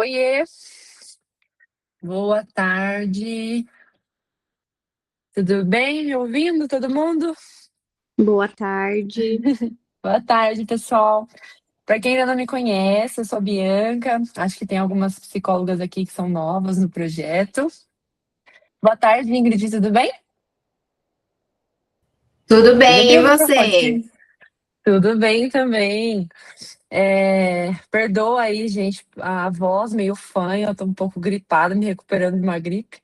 Oiê, boa tarde. Tudo bem? Me ouvindo, todo mundo? Boa tarde. Boa tarde, pessoal. Para quem ainda não me conhece, eu sou a Bianca. Acho que tem algumas psicólogas aqui que são novas no projeto. Boa tarde, Ingrid, tudo bem? Tudo Pode bem, abrir e o microfone, você? sim. Tudo bem também. Perdoa aí, gente, a voz meio fanha, eu tô um pouco gripada, me recuperando de uma gripe.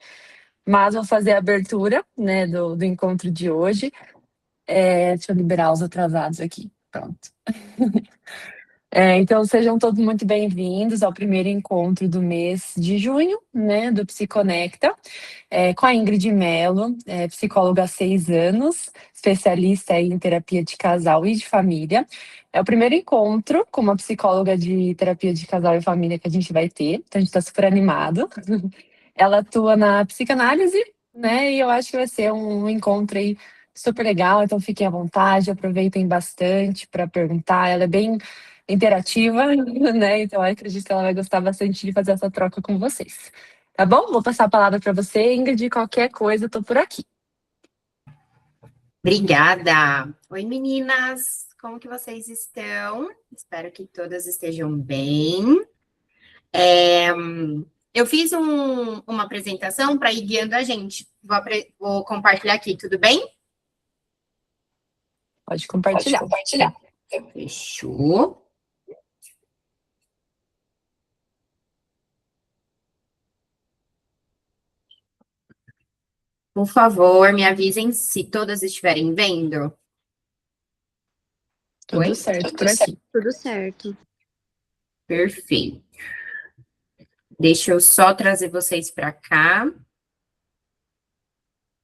Mas vou fazer a abertura, né, do encontro de hoje. Deixa eu liberar os atrasados aqui. Pronto. Então, sejam todos muito bem-vindos ao primeiro encontro do mês de junho, né, do Psiconecta, com a Ingrid Mello, psicóloga há 6 anos, especialista em terapia de casal e de família. É o primeiro encontro com uma psicóloga de terapia de casal e família que a gente vai ter, então a gente está super animado. Ela atua na psicanálise, né, e eu acho que vai ser um encontro aí super legal, então fiquem à vontade, aproveitem bastante para perguntar. Ela é bem interativa, né? Então eu acredito que ela vai gostar bastante de fazer essa troca com vocês. Tá bom? Vou passar a palavra para você, Ingrid. Qualquer coisa, eu tô por aqui. Obrigada. Oi, meninas. Como que vocês estão? Espero que todas estejam bem. Eu fiz uma apresentação para ir guiando a gente. Vou compartilhar aqui, tudo bem? Pode Pode compartilhar. compartilhar. Fechou. Por favor, me avisem se todas estiverem vendo. Tudo Oi? certo por Tudo certo. aqui. Tudo certo. Perfeito. Deixa eu só trazer vocês para cá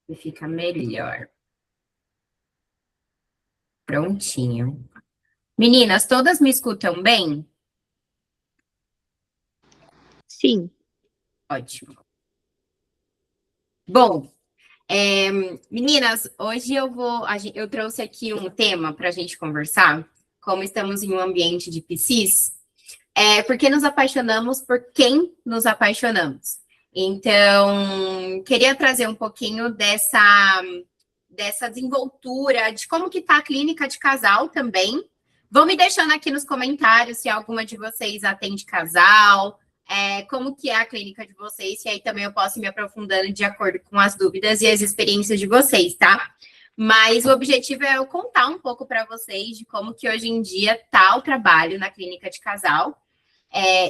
e fica melhor. Prontinho. Meninas, todas me escutam bem? Sim. Ótimo. Bom, meninas, hoje eu trouxe aqui um tema para a gente conversar. Como estamos em um ambiente de psis, porque nos apaixonamos por quem nos apaixonamos. Então, queria trazer um pouquinho dessa desenvoltura de como que está a clínica de casal também. Vão me deixando aqui nos comentários se alguma de vocês atende casal, como que é a clínica de vocês, e aí também eu posso ir me aprofundando de acordo com as dúvidas e as experiências de vocês, tá? Mas o objetivo é eu contar um pouco para vocês de como que hoje em dia está o trabalho na clínica de casal,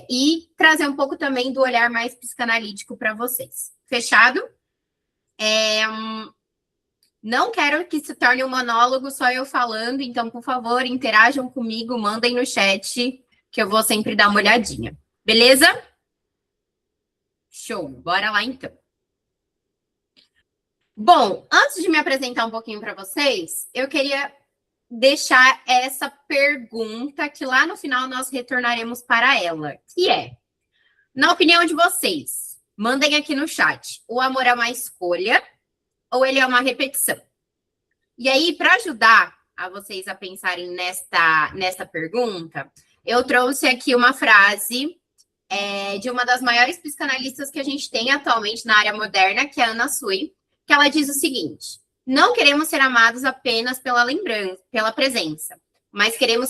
e trazer um pouco também do olhar mais psicanalítico para vocês. Fechado? Não quero que se torne um monólogo só eu falando, então, por favor, interajam comigo, mandem no chat, que eu vou sempre dar uma olhadinha. Beleza? Show, bora lá então. Bom, antes de me apresentar um pouquinho para vocês, eu queria deixar essa pergunta que lá no final nós retornaremos para ela, que é, na opinião de vocês, mandem aqui no chat, o amor é uma escolha ou ele é uma repetição? E aí, para ajudar a vocês a pensarem nesta pergunta, eu trouxe aqui uma frase de uma das maiores psicanalistas que a gente tem atualmente na área moderna, que é a Anna Sui, que ela diz o seguinte: não queremos ser amados apenas pela lembrança, pela presença, mas queremos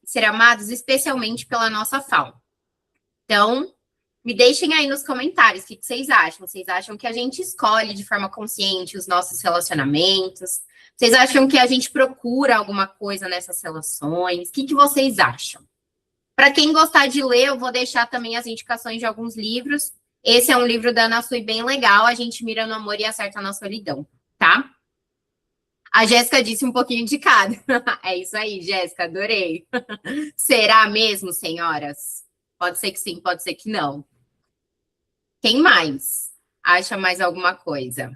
ser amados especialmente pela nossa falta. Então, me deixem aí nos comentários o que vocês acham. Vocês acham que a gente escolhe de forma consciente os nossos relacionamentos? Vocês acham que a gente procura alguma coisa nessas relações? O que vocês acham? Para quem gostar de ler, eu vou deixar também as indicações de alguns livros. Esse é um livro da Ana Sui bem legal, A Gente Mira no Amor e Acerta na Solidão, tá? A Jéssica disse um pouquinho de cada. É isso aí, Jéssica, adorei. Será mesmo, senhoras? Pode ser que sim, pode ser que não. Quem mais acha mais alguma coisa?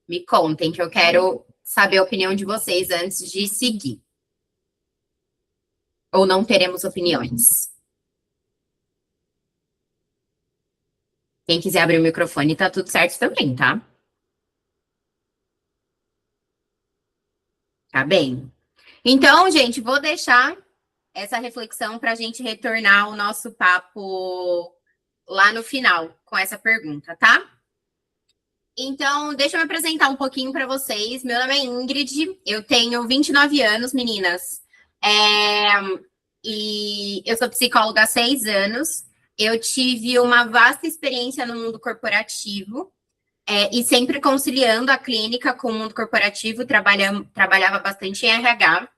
Me contem, que eu quero saber a opinião de vocês antes de seguir. Ou não teremos opiniões? Quem quiser abrir o microfone, tá tudo certo também, tá? Tá bem. Então, gente, vou deixar essa reflexão para a gente retornar o nosso papo lá no final com essa pergunta, tá? Então, deixa eu me apresentar um pouquinho para vocês. Meu nome é Ingrid, eu tenho 29 anos, meninas. E eu sou psicóloga há 6 anos. Eu tive uma vasta experiência no mundo corporativo e sempre conciliando a clínica com o mundo corporativo, trabalhava bastante em RH.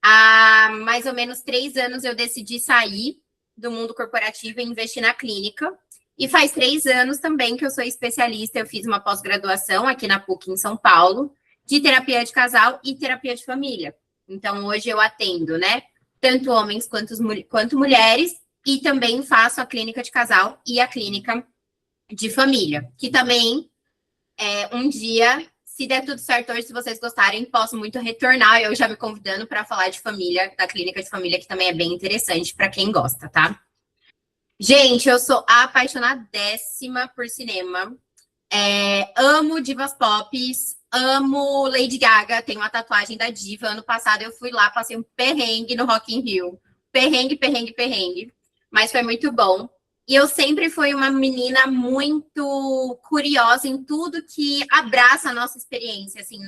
Há mais ou menos 3 anos eu decidi sair do mundo corporativo e investir na clínica. E faz 3 anos também que eu sou especialista, eu fiz uma pós-graduação aqui na PUC em São Paulo, de terapia de casal e terapia de família. Então, hoje eu atendo, né, tanto homens quanto mulheres, e também faço a clínica de casal e a clínica de família, que também, um dia, se der tudo certo hoje, se vocês gostarem, posso muito retornar, eu já me convidando para falar de família, da clínica de família, que também é bem interessante para quem gosta, tá? Gente, eu sou apaixonadíssima por cinema. Amo divas pop, amo Lady Gaga, tenho uma tatuagem da diva. Ano passado eu fui lá, passei um perrengue no Rock in Rio. Perrengue. Mas foi muito bom. E eu sempre fui uma menina muito curiosa em tudo que abraça a nossa experiência, assim,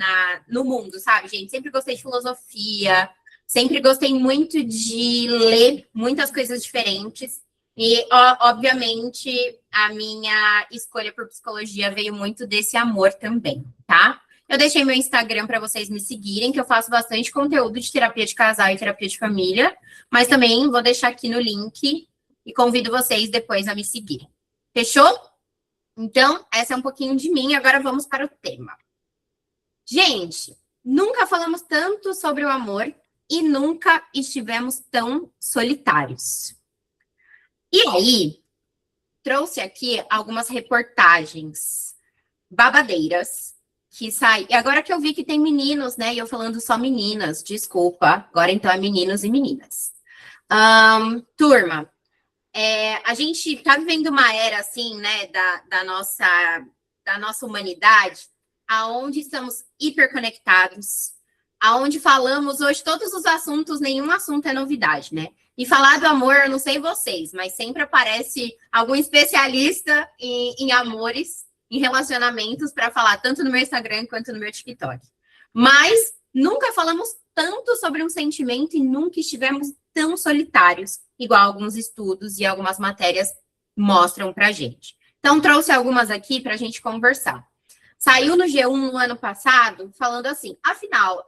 no mundo, sabe, gente? Sempre gostei de filosofia, sempre gostei muito de ler muitas coisas diferentes. E, obviamente, a minha escolha por psicologia veio muito desse amor também, tá? Eu deixei meu Instagram para vocês me seguirem, que eu faço bastante conteúdo de terapia de casal e terapia de família, mas também vou deixar aqui no link e convido vocês depois a me seguirem. Fechou? Então, essa é um pouquinho de mim, agora vamos para o tema. Gente, nunca falamos tanto sobre o amor e nunca estivemos tão solitários. E aí, trouxe aqui algumas reportagens babadeiras que saem. E agora que eu vi que tem meninos, né? E eu falando só meninas, desculpa. Agora então é meninos e meninas. Turma, a gente tá vivendo uma era, assim, né, da nossa humanidade, aonde estamos hiperconectados, aonde falamos hoje todos os assuntos, nenhum assunto é novidade, né? E falar do amor, eu não sei vocês, mas sempre aparece algum especialista em amores, em relacionamentos, para falar tanto no meu Instagram quanto no meu TikTok. Mas nunca falamos tanto sobre um sentimento e nunca estivemos tão solitários, igual alguns estudos e algumas matérias mostram pra gente. Então, trouxe algumas aqui para a gente conversar. Saiu no G1 no ano passado, falando assim, afinal,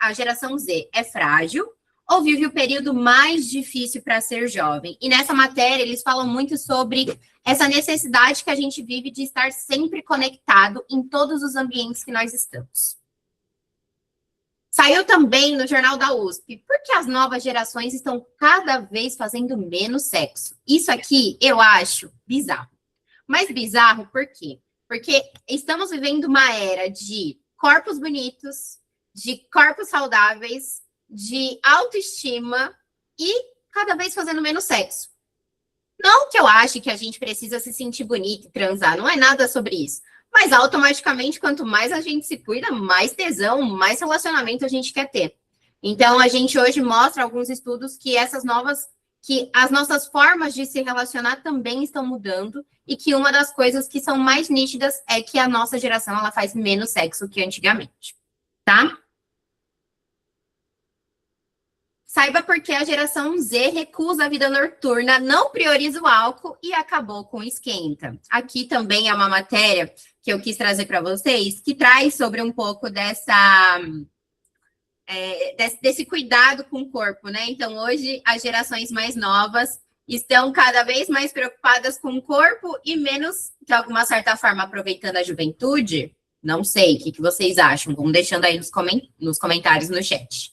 a geração Z é frágil ou vive o período mais difícil para ser jovem? E nessa matéria, eles falam muito sobre essa necessidade que a gente vive de estar sempre conectado em todos os ambientes que nós estamos. Saiu também no Jornal da USP, porque as novas gerações estão cada vez fazendo menos sexo. Isso aqui eu acho bizarro. Mas bizarro por quê? Porque estamos vivendo uma era de corpos bonitos, de corpos saudáveis, de autoestima e cada vez fazendo menos sexo. Não que eu ache que a gente precisa se sentir bonita e transar, não é nada sobre isso. Mas automaticamente, quanto mais a gente se cuida, mais tesão, mais relacionamento a gente quer ter. Então, a gente hoje mostra alguns estudos que que as nossas formas de se relacionar também estão mudando e que uma das coisas que são mais nítidas é que a nossa geração ela faz menos sexo que antigamente, tá? Saiba por que a geração Z recusa a vida noturna, não prioriza o álcool e acabou com o esquenta. Aqui também é uma matéria que eu quis trazer para vocês, que traz sobre um pouco desse cuidado com o corpo, né? Então, hoje, as gerações mais novas estão cada vez mais preocupadas com o corpo e menos, de alguma certa forma, aproveitando a juventude. Não sei, o que vocês acham? Vamos deixando aí nos comentários no chat.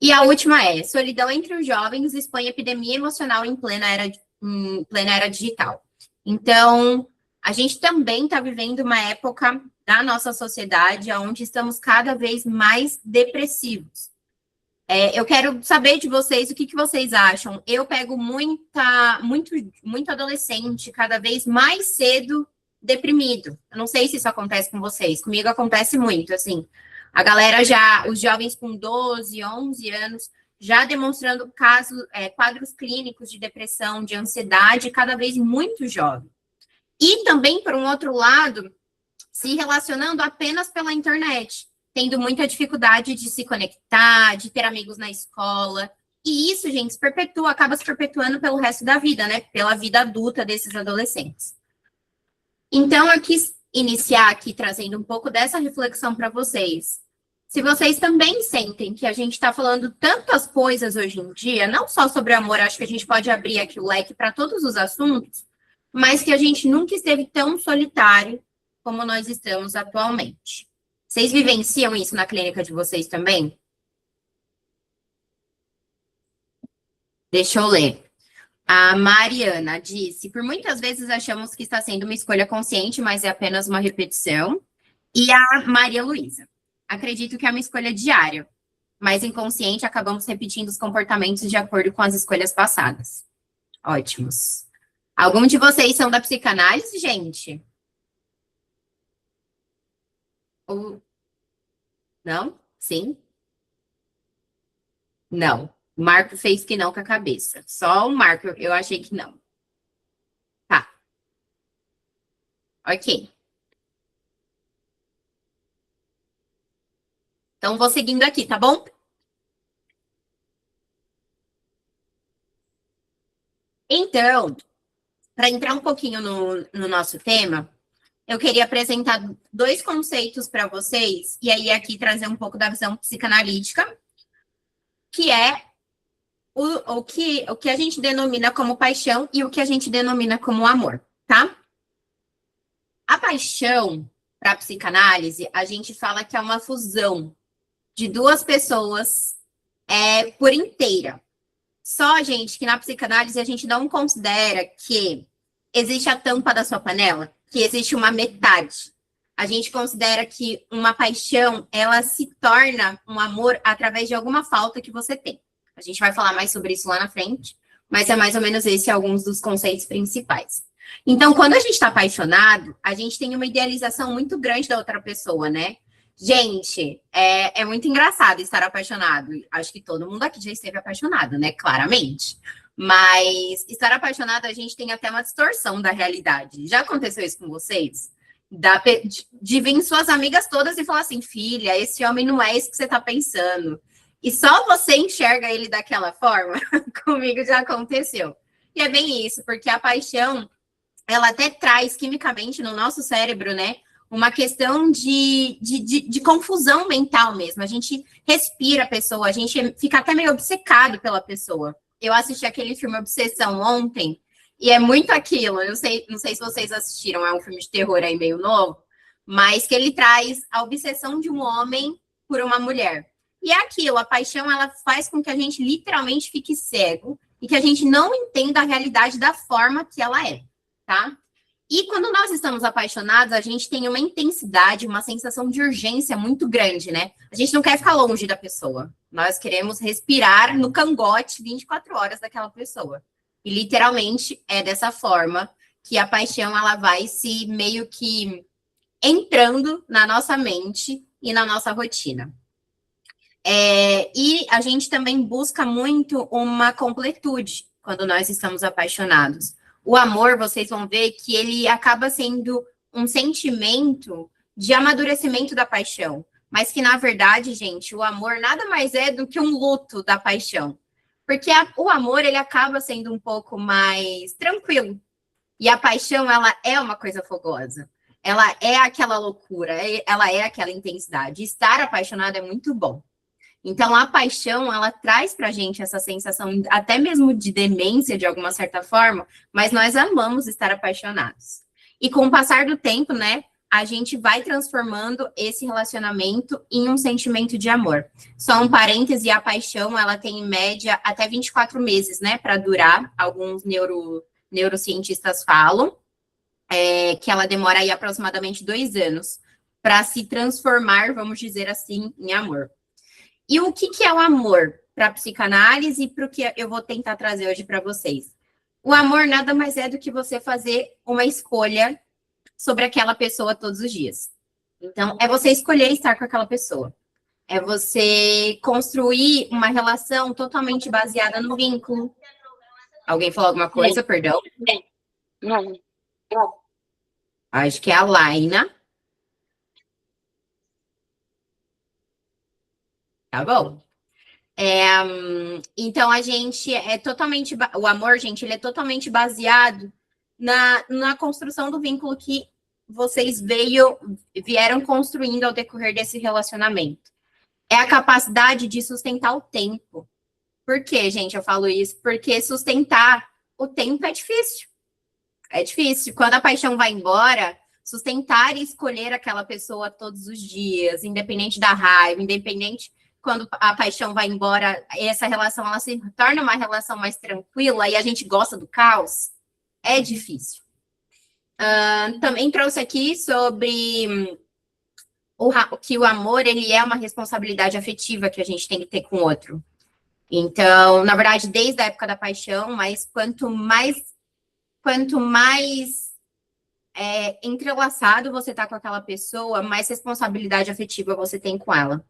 E a última é, solidão entre os jovens expõe epidemia emocional em plena era digital. Então, a gente também está vivendo uma época da nossa sociedade onde estamos cada vez mais depressivos. Eu quero saber de vocês o que vocês acham. Eu pego muito adolescente, cada vez mais cedo deprimido. Eu não sei se isso acontece com vocês. Comigo acontece muito, assim. A galera os jovens com 12, 11 anos, já demonstrando quadros clínicos de depressão, de ansiedade, cada vez muito jovem. E também, por um outro lado, se relacionando apenas pela internet, tendo muita dificuldade de se conectar, de ter amigos na escola. E isso, gente, acaba se perpetuando pelo resto da vida, né? Pela vida adulta desses adolescentes. Então, eu quis iniciar aqui trazendo um pouco dessa reflexão para vocês. Se vocês também sentem que a gente está falando tantas coisas hoje em dia, não só sobre amor, acho que a gente pode abrir aqui o leque para todos os assuntos, mas que a gente nunca esteve tão solitário como nós estamos atualmente. Vocês vivenciam isso na clínica de vocês também? Deixa eu ler. A Mariana disse, por muitas vezes achamos que está sendo uma escolha consciente, mas é apenas uma repetição. E a Maria Luísa, acredito que é uma escolha diária, mas inconsciente acabamos repetindo os comportamentos de acordo com as escolhas passadas. Ótimos. Algum de vocês são da psicanálise, gente? Ou... Não? Sim? Não. O Marco fez que não com a cabeça. Só o Marco, eu achei que não. Tá. Ok. Então, vou seguindo aqui, tá bom? Então, para entrar um pouquinho no nosso tema, eu queria apresentar 2 conceitos para vocês, e aí aqui trazer um pouco da visão psicanalítica, que é o que a gente denomina como paixão e o que a gente denomina como amor, tá? A paixão, para a psicanálise, a gente fala que é uma fusão de 2 pessoas por inteira. Só, gente, que na psicanálise a gente não considera que existe a tampa da sua panela, que existe uma metade. A gente considera que uma paixão, ela se torna um amor através de alguma falta que você tem. A gente vai falar mais sobre isso lá na frente, mas é mais ou menos esse alguns dos conceitos principais. Então, quando a gente está apaixonado, a gente tem uma idealização muito grande da outra pessoa, né? Gente, é muito engraçado estar apaixonado. Acho que todo mundo aqui já esteve apaixonado, né? Claramente. Mas estar apaixonado, a gente tem até uma distorção da realidade. Já aconteceu isso com vocês? De vir suas amigas todas e falar assim, filha, esse homem não é isso que você está pensando. E só você enxerga ele daquela forma? Comigo já aconteceu. E é bem isso, porque a paixão, ela até traz quimicamente no nosso cérebro, né? Uma questão de confusão mental mesmo. A gente respira a pessoa, a gente fica até meio obcecado pela pessoa. Eu assisti aquele filme Obsessão ontem, e é muito aquilo. Eu não sei se vocês assistiram, é um filme de terror aí meio novo, mas que ele traz a obsessão de um homem por uma mulher. E é aquilo, a paixão, ela faz com que a gente literalmente fique cego e que a gente não entenda a realidade da forma que ela é, tá? E quando nós estamos apaixonados, a gente tem uma intensidade, uma sensação de urgência muito grande, né? A gente não quer ficar longe da pessoa. Nós queremos respirar no cangote 24 horas daquela pessoa. E literalmente é dessa forma que a paixão, ela vai se meio que entrando na nossa mente e na nossa rotina. E a gente também busca muito uma completude quando nós estamos apaixonados. O amor, vocês vão ver que ele acaba sendo um sentimento de amadurecimento da paixão. Mas que, na verdade, gente, o amor nada mais é do que um luto da paixão. Porque o amor, ele acaba sendo um pouco mais tranquilo. E a paixão, ela é uma coisa fogosa. Ela é aquela loucura, ela é aquela intensidade. Estar apaixonado é muito bom. Então, a paixão, ela traz pra gente essa sensação, até mesmo de demência, de alguma certa forma, mas nós amamos estar apaixonados. E com o passar do tempo, né, a gente vai transformando esse relacionamento em um sentimento de amor. Só um parêntese, a paixão, ela tem em média até 24 meses, né, para durar. Alguns neurocientistas falam que ela demora aí aproximadamente 2 anos para se transformar, vamos dizer assim, em amor. E o que é o amor para a psicanálise e para o que eu vou tentar trazer hoje para vocês? O amor nada mais é do que você fazer uma escolha sobre aquela pessoa todos os dias. Então, é você escolher estar com aquela pessoa. É você construir uma relação totalmente baseada no vínculo. Alguém falou alguma coisa? Perdão. Não. Acho que é a Laina. Tá bom. Então, a gente é totalmente... O amor, gente, ele é totalmente baseado na construção do vínculo que vocês vieram construindo ao decorrer desse relacionamento. É a capacidade de sustentar o tempo. Por que, gente, eu falo isso? Porque sustentar o tempo é difícil. É difícil. Quando a paixão vai embora, sustentar e escolher aquela pessoa todos os dias, independente da raiva, independente quando a paixão vai embora, essa relação ela se torna uma relação mais tranquila e a gente gosta do caos, é difícil. Também trouxe aqui sobre que o amor, ele é uma responsabilidade afetiva que a gente tem que ter com o outro. Então, na verdade, desde a época da paixão, mas quanto mais entrelaçado você tá com aquela pessoa, mais responsabilidade afetiva você tem com ela.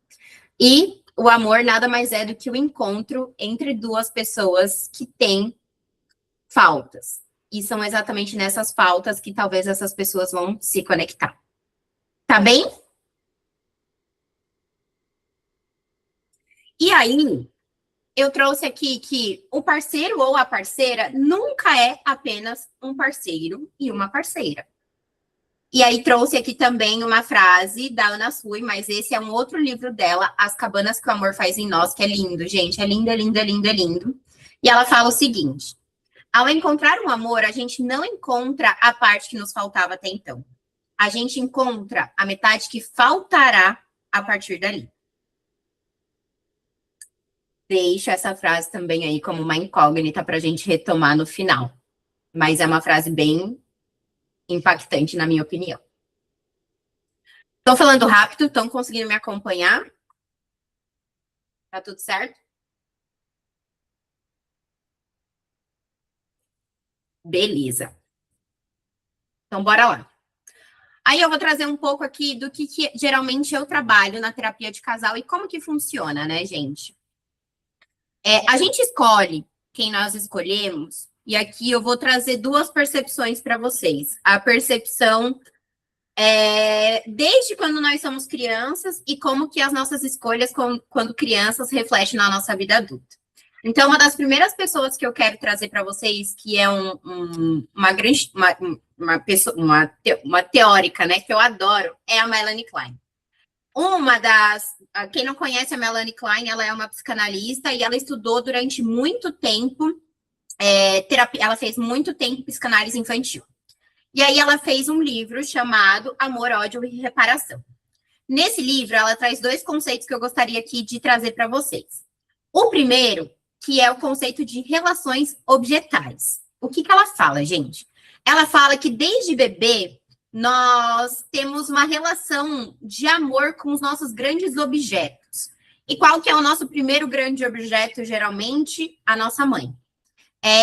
E o amor nada mais é do que o encontro entre duas pessoas que têm faltas. E são exatamente nessas faltas que talvez essas pessoas vão se conectar. Tá bem? E aí, eu trouxe aqui que o parceiro ou a parceira nunca é apenas um parceiro e uma parceira. E aí trouxe aqui também uma frase da Ana Sui, mas esse é um outro livro dela, As Cabanas que o Amor Faz em Nós, que é lindo, gente. É lindo, é lindo, é lindo, é lindo. E ela fala o seguinte: ao encontrar um amor, a gente não encontra a parte que nos faltava até então. A gente encontra a metade que faltará a partir dali. Deixo essa frase também aí como uma incógnita para a gente retomar no final. Mas é uma frase bem impactante, na minha opinião. Estou falando rápido, estão conseguindo me acompanhar? Tá tudo certo? Beleza. Então, bora lá. Aí eu vou trazer um pouco aqui do que geralmente eu trabalho na terapia de casal e como que funciona, né, gente? A gente escolhe quem nós escolhemos, e aqui eu vou trazer duas percepções para vocês. A percepção desde quando nós somos crianças e como que as nossas escolhas quando crianças refletem na nossa vida adulta. Então, uma das primeiras pessoas que eu quero trazer para vocês, que é uma teórica, né, que eu adoro, é a Melanie Klein. Quem não conhece a Melanie Klein, ela é uma psicanalista e ela estudou durante muito tempo terapia, ela fez muito tempo psicanálise infantil. E aí ela fez um livro chamado Amor, Ódio e Reparação. Nesse livro, ela traz dois conceitos que eu gostaria aqui de trazer para vocês. O primeiro, que é o conceito de relações objetais. O que ela fala, gente? Ela fala que desde bebê, nós temos uma relação de amor com os nossos grandes objetos. E qual que é o nosso primeiro grande objeto, geralmente? A nossa mãe.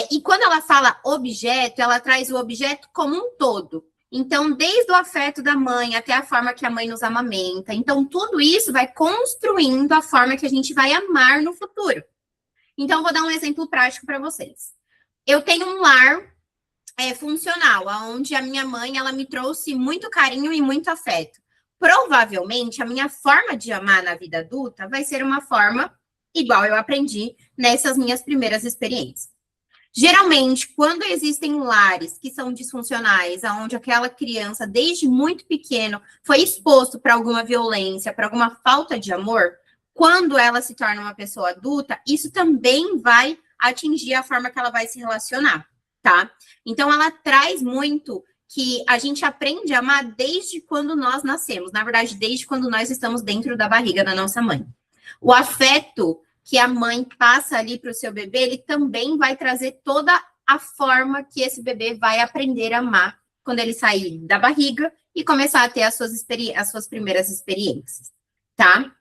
E quando ela fala objeto, ela traz o objeto como um todo. Então, desde o afeto da mãe até a forma que a mãe nos amamenta. Então, tudo isso vai construindo a forma que a gente vai amar no futuro. Então, vou dar um exemplo prático para vocês. Eu tenho um lar funcional, onde a minha mãe, ela me trouxe muito carinho e muito afeto. Provavelmente, a minha forma de amar na vida adulta vai ser uma forma igual eu aprendi nessas minhas primeiras experiências. Geralmente, quando existem lares que são disfuncionais, onde aquela criança, desde muito pequeno, foi exposto para alguma violência, para alguma falta de amor, quando ela se torna uma pessoa adulta, isso também vai atingir a forma que ela vai se relacionar, tá? Então, ela traz muito que a gente aprende a amar desde quando nós nascemos, na verdade, desde quando nós estamos dentro da barriga da nossa mãe. O afeto que a mãe passa ali para o seu bebê, ele também vai trazer toda a forma que esse bebê vai aprender a amar quando ele sair da barriga e começar a ter as suas primeiras experiências, tá?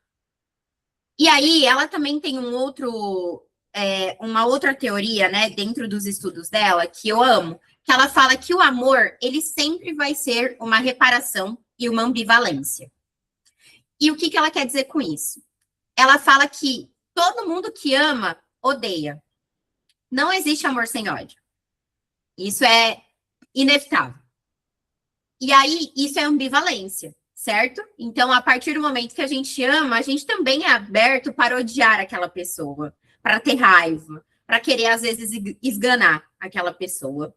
E aí, ela também tem uma outra teoria, né, dentro dos estudos dela, que eu amo, que ela fala que o amor, ele sempre vai ser uma reparação e uma ambivalência. E o que ela quer dizer com isso? ela fala que todo mundo que ama, odeia. Não existe amor sem ódio. Isso é inevitável. E aí, isso é ambivalência, certo? Então, a partir do momento que a gente ama, a gente também é aberto para odiar aquela pessoa, para ter raiva, para querer, às vezes, esganar aquela pessoa.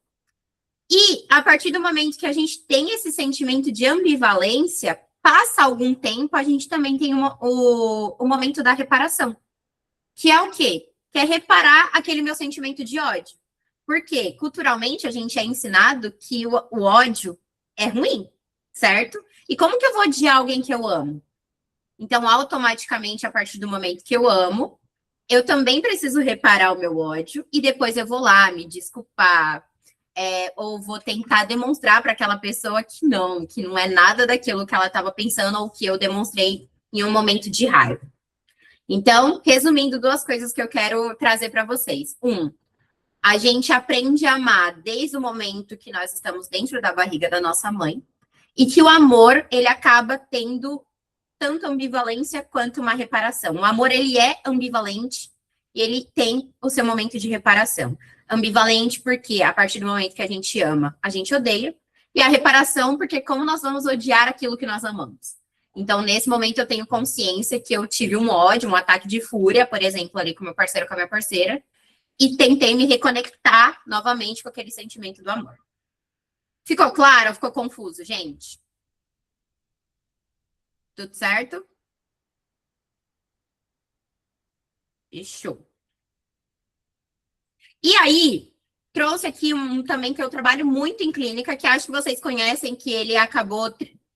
E, a partir do momento que a gente tem esse sentimento de ambivalência, passa algum tempo, a gente também tem o momento da reparação. Que é o quê? Que é reparar aquele meu sentimento de ódio. Porque, culturalmente, a gente é ensinado que o ódio é ruim, certo? E como que eu vou odiar alguém que eu amo? Então, automaticamente, a partir do momento que eu amo, eu também preciso reparar o meu ódio e depois eu vou lá me desculpar, ou vou tentar demonstrar para aquela pessoa que não é nada daquilo que ela estava pensando ou que eu demonstrei em um momento de raiva. Então, resumindo, duas coisas que eu quero trazer para vocês. A gente aprende a amar desde o momento que nós estamos dentro da barriga da nossa mãe, e que o amor, ele acaba tendo tanto ambivalência quanto uma reparação. O amor, ele é ambivalente e ele tem o seu momento de reparação. Ambivalente porque, a partir do momento que a gente ama, a gente odeia, e a reparação porque como nós vamos odiar aquilo que nós amamos. Então, nesse momento, eu tenho consciência que eu tive um ódio, um ataque de fúria, por exemplo, ali com meu parceiro, com a minha parceira, e tentei me reconectar novamente com aquele sentimento do amor. Ficou claro ou ficou confuso, gente? Tudo certo? Fechou. E aí, trouxe aqui também que eu trabalho muito em clínica, que acho que vocês conhecem, que ele acabou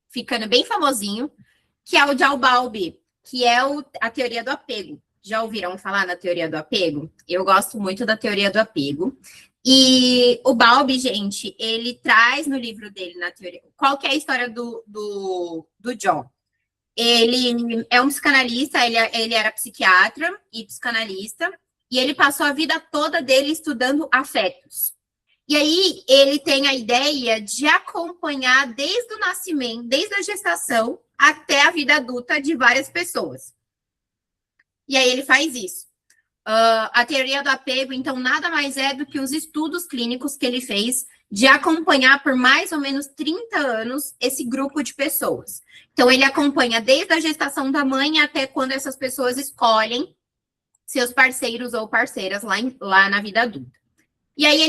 ficando bem famosinho, que é o John Bowlby, que é a teoria do apego. Já ouviram falar na teoria do apego? Eu gosto muito da teoria do apego. E o Bowlby, gente, ele traz no livro dele, na teoria... Qual que é a história do John? Ele é um psicanalista, ele era psiquiatra e psicanalista, e ele passou a vida toda dele estudando afetos. E aí, ele tem a ideia de acompanhar desde o nascimento, desde a gestação, até a vida adulta de várias pessoas. E aí ele faz isso. A teoria do apego, então, nada mais é do que os estudos clínicos que ele fez de acompanhar por mais ou menos 30 anos esse grupo de pessoas. Então, ele acompanha desde a gestação da mãe até quando essas pessoas escolhem seus parceiros ou parceiras lá na vida adulta. E aí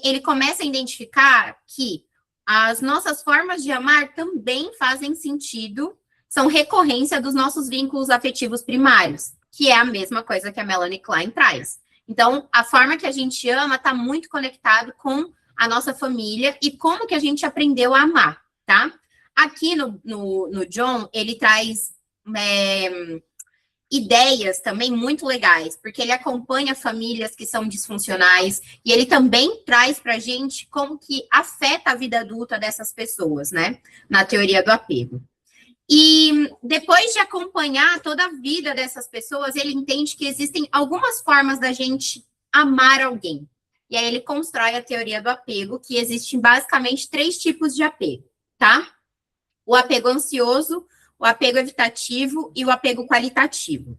ele começa a identificar que as nossas formas de amar também fazem sentido, são recorrência dos nossos vínculos afetivos primários, que é a mesma coisa que a Melanie Klein traz. Então, a forma que a gente ama está muito conectado com a nossa família e como que a gente aprendeu a amar, tá? Aqui no John, ele traz ideias também muito legais, porque ele acompanha famílias que são disfuncionais e ele também traz para a gente como que afeta a vida adulta dessas pessoas, né? Na teoria do apego. E depois de acompanhar toda a vida dessas pessoas, ele entende que existem algumas formas da gente amar alguém. E aí ele constrói a teoria do apego, que existem basicamente 3 tipos de apego, tá? O apego ansioso, o apego evitativo e o apego qualitativo,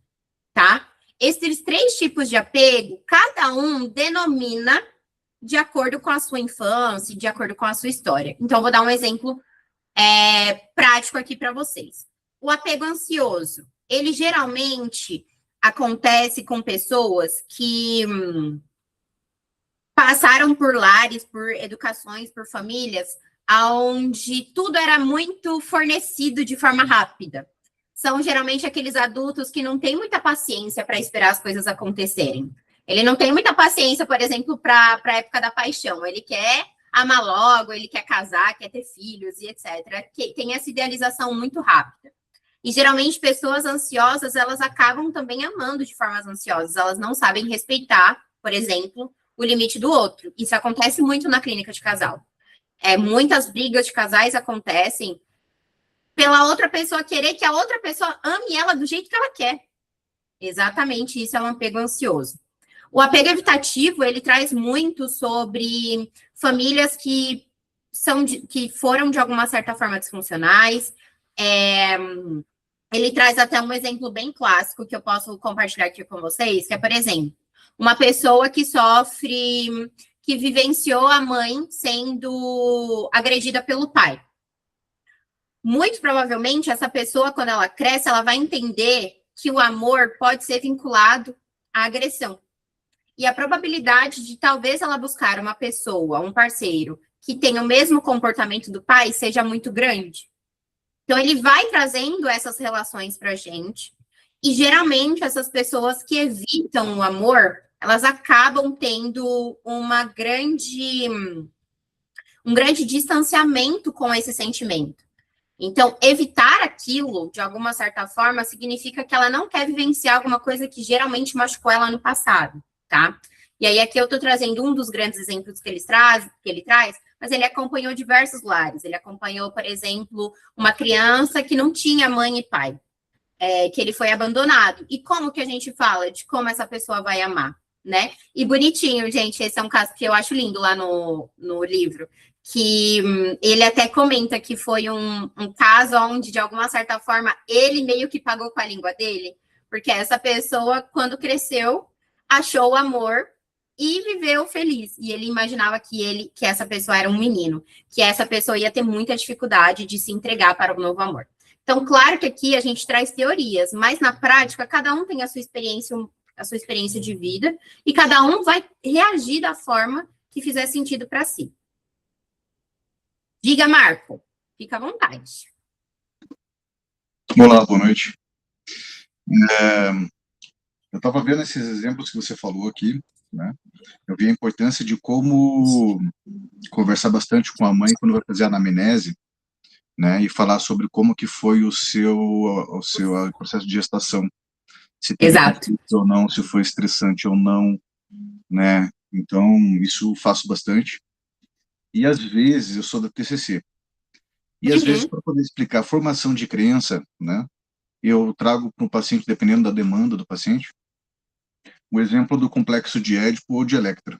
tá? Esses 3 tipos de apego, cada um denomina de acordo com a sua infância, de acordo com a sua história. Então, eu vou dar um exemplo prático aqui para vocês. O apego ansioso, ele geralmente acontece com pessoas que passaram por lares, por educações, por famílias, onde tudo era muito fornecido de forma rápida. São geralmente aqueles adultos que não têm muita paciência para esperar as coisas acontecerem. Ele não tem muita paciência, por exemplo, para a época da paixão. Ele quer amar logo, ele quer casar, quer ter filhos e etc. Que tem essa idealização muito rápida. E geralmente pessoas ansiosas, elas acabam também amando de formas ansiosas. Elas não sabem respeitar, por exemplo, o limite do outro. Isso acontece muito na clínica de casal. Muitas brigas de casais acontecem pela outra pessoa querer que a outra pessoa ame ela do jeito que ela quer. Exatamente isso é um apego ansioso. O apego evitativo, ele traz muito sobre famílias que foram, de alguma certa forma, disfuncionais, ele traz até um exemplo bem clássico que eu posso compartilhar aqui com vocês, que é, por exemplo, uma pessoa que sofre, que vivenciou a mãe sendo agredida pelo pai. Muito provavelmente, essa pessoa, quando ela cresce, ela vai entender que o amor pode ser vinculado à agressão. E a probabilidade de talvez ela buscar uma pessoa, um parceiro, que tenha o mesmo comportamento do pai seja muito grande. Então, ele vai trazendo essas relações para a gente. E, geralmente, essas pessoas que evitam o amor, elas acabam tendo um grande distanciamento com esse sentimento. Então, evitar aquilo, de alguma certa forma, significa que ela não quer vivenciar alguma coisa que geralmente machucou ela no passado, tá? E aí, aqui eu estou trazendo um dos grandes exemplos que ele traz, mas ele acompanhou diversos lares. Ele acompanhou, por exemplo, uma criança que não tinha mãe e pai, que ele foi abandonado. E como que a gente fala de como essa pessoa vai amar, né? E bonitinho, gente, esse é um caso que eu acho lindo lá no livro, que ele até comenta que foi um caso onde, de alguma certa forma, ele meio que pagou com a língua dele, porque essa pessoa, quando cresceu, achou o amor e viveu feliz. E ele imaginava que essa pessoa era um menino, que essa pessoa ia ter muita dificuldade de se entregar para o novo amor. Então, claro que aqui a gente traz teorias, mas na prática, cada um tem a sua experiência de vida, e cada um vai reagir da forma que fizer sentido para si. Diga, Marco. Fica à vontade. Olá, boa noite. Eu estava vendo esses exemplos que você falou aqui, né? Eu vi a importância de como conversar bastante com a mãe quando vai fazer a anamnese, né? E falar sobre como que foi o seu processo de gestação. Se teve conflito ou não, se foi estressante ou não, né? Então, isso eu faço bastante. E, às vezes, eu sou da TCC. E, às vezes, para poder explicar a formação de crença, né? Eu trago para o paciente, dependendo da demanda do paciente, o exemplo do complexo de Édipo ou de Electra.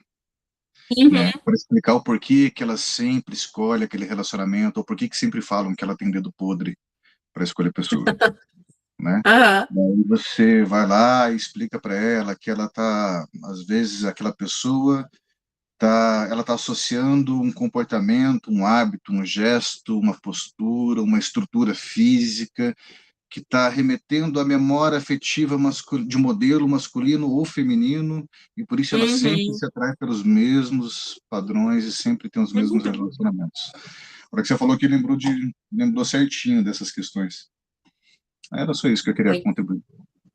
Né? Para explicar o porquê que ela sempre escolhe aquele relacionamento, ou porquê que sempre falam que ela tem dedo podre para escolher a pessoa. Né? Daí você vai lá e explica para ela que ela tá, às vezes, aquela pessoa ela está associando um comportamento, um hábito, um gesto, uma postura, uma estrutura física que está remetendo à memória afetiva de modelo masculino ou feminino, e por isso ela sempre se atrai pelos mesmos padrões e sempre tem os mesmos relacionamentos. A hora que você falou que lembrou certinho dessas questões. Era só isso que eu queria contribuir.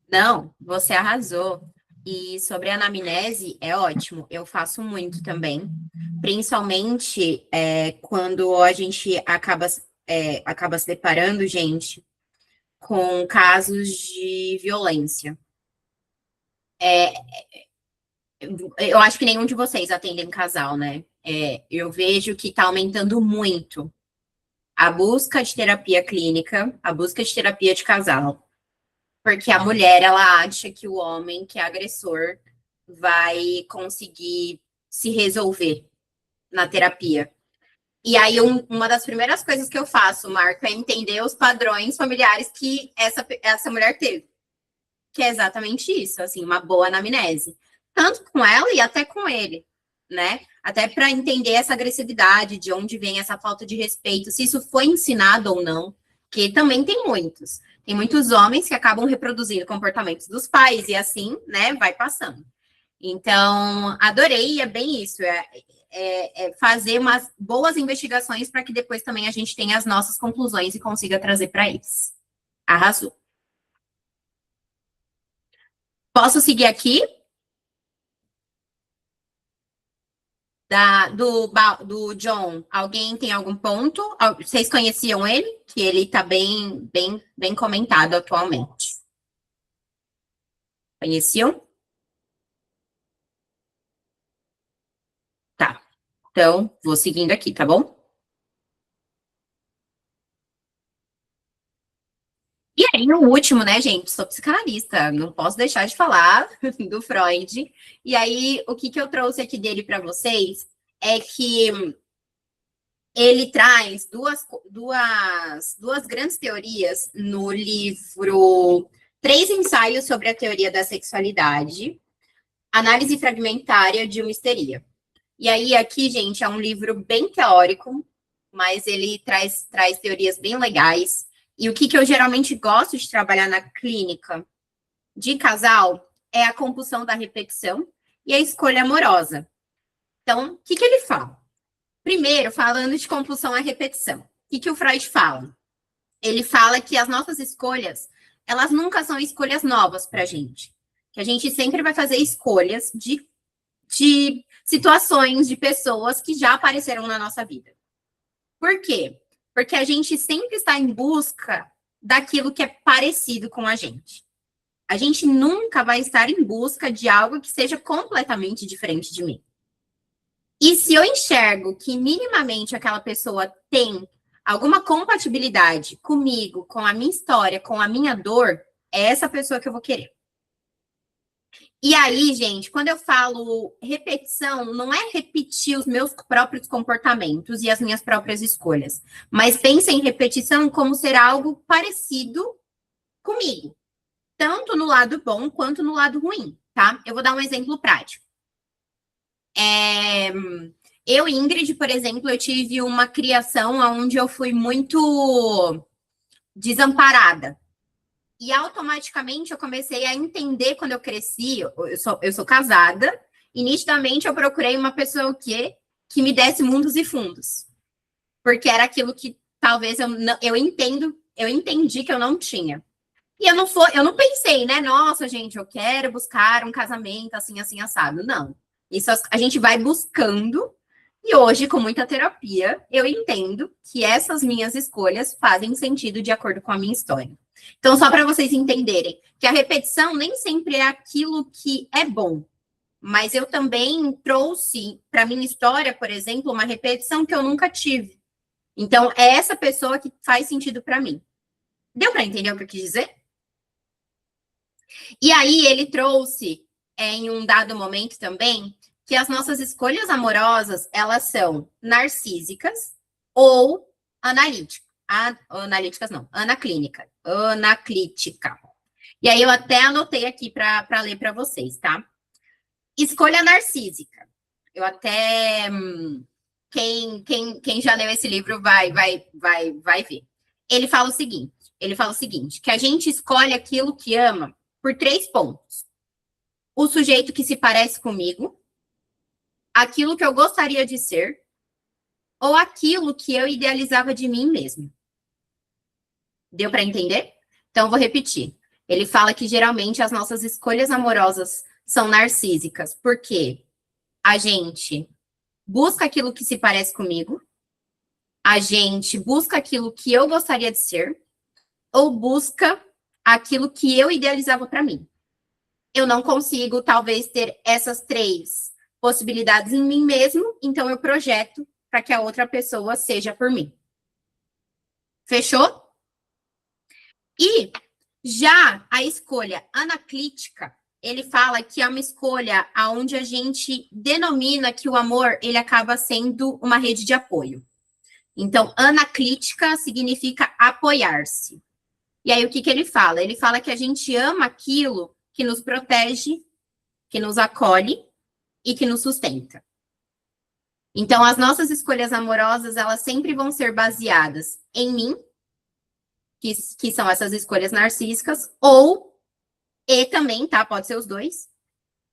Não, você arrasou. E sobre a anamnese, é ótimo, eu faço muito também, principalmente quando a gente acaba se deparando, gente, com casos de violência. Eu acho que nenhum de vocês atendem casal, né? Eu vejo que está aumentando muito a busca de terapia clínica, a busca de terapia de casal. Porque a mulher, ela acha que o homem, que é agressor, vai conseguir se resolver na terapia. E aí, uma das primeiras coisas que eu faço, Marco, é entender os padrões familiares que essa mulher teve. Que é exatamente isso, assim, uma boa anamnese. Tanto com ela e até com ele, né? Até para entender essa agressividade, de onde vem essa falta de respeito, se isso foi ensinado ou não, que também tem muitos. Tem muitos homens que acabam reproduzindo comportamentos dos pais e assim, né, vai passando. Então, adorei, é bem isso, fazer umas boas investigações para que depois também a gente tenha as nossas conclusões e consiga trazer para eles. Arrasou. Posso seguir aqui? Do John, alguém tem algum ponto? Vocês conheciam ele? Que ele está bem comentado atualmente. Conheciam? Tá. Então, vou seguindo aqui, tá bom? E aí, o último, né, gente? Sou psicanalista, não posso deixar de falar do Freud. E aí, o que eu trouxe aqui dele para vocês é que ele traz duas grandes teorias no livro 3 ensaios sobre a teoria da sexualidade, análise fragmentária de uma histeria. E aí, aqui, gente, é um livro bem teórico, mas ele traz teorias bem legais. E o que eu geralmente gosto de trabalhar na clínica de casal é a compulsão da repetição e a escolha amorosa. Então, o que ele fala? Primeiro, falando de compulsão à repetição. O que o Freud fala? Ele fala que as nossas escolhas, elas nunca são escolhas novas para a gente. Que a gente sempre vai fazer escolhas de situações, de pessoas que já apareceram na nossa vida. Por quê? Porque a gente sempre está em busca daquilo que é parecido com a gente. A gente nunca vai estar em busca de algo que seja completamente diferente de mim. E se eu enxergo que minimamente aquela pessoa tem alguma compatibilidade comigo, com a minha história, com a minha dor, é essa pessoa que eu vou querer. E aí, gente, quando eu falo repetição, não é repetir os meus próprios comportamentos e as minhas próprias escolhas, mas pense em repetição como ser algo parecido comigo, tanto no lado bom quanto no lado ruim, tá? Eu vou dar um exemplo prático. Eu, Ingrid, por exemplo, eu tive uma criação onde eu fui muito desamparada. E automaticamente eu comecei a entender quando eu cresci, eu sou casada, e nitidamente eu procurei uma pessoa que me desse mundos e fundos. Porque era aquilo que talvez eu entendi que eu não tinha. E eu não pensei, né? Nossa, gente, eu quero buscar um casamento assim, assim, assado. Não. Isso a gente vai buscando, e hoje, com muita terapia, eu entendo que essas minhas escolhas fazem sentido de acordo com a minha história. Então, só para vocês entenderem, que a repetição nem sempre é aquilo que é bom, mas eu também trouxe para a minha história, por exemplo, uma repetição que eu nunca tive. Então, é essa pessoa que faz sentido para mim. Deu para entender o que eu quis dizer? E aí, ele trouxe, em um dado momento também, que as nossas escolhas amorosas, elas são narcísicas ou analíticas. Analíticas não, anaclítica. E aí eu até anotei aqui para ler para vocês, tá? Escolha narcísica. Eu até quem já leu esse livro vai ver. Ele fala o seguinte, que a gente escolhe aquilo que ama por 3 pontos. O sujeito que se parece comigo, aquilo que eu gostaria de ser, ou aquilo que eu idealizava de mim mesmo. Deu para entender? Então, vou repetir. Ele fala que, geralmente, as nossas escolhas amorosas são narcísicas, porque a gente busca aquilo que se parece comigo, a gente busca aquilo que eu gostaria de ser, ou busca aquilo que eu idealizava para mim. Eu não consigo, talvez, ter essas 3 possibilidades em mim mesmo, então eu projeto para que a outra pessoa seja por mim. Fechou? E já a escolha anaclítica, ele fala que é uma escolha onde a gente denomina que o amor, ele acaba sendo uma rede de apoio. Então, anaclítica significa apoiar-se. E aí, o que ele fala? Ele fala que a gente ama aquilo que nos protege, que nos acolhe e que nos sustenta. Então, as nossas escolhas amorosas, elas sempre vão ser baseadas em mim, que são essas escolhas narcísicas, e também, tá? Pode ser os 2,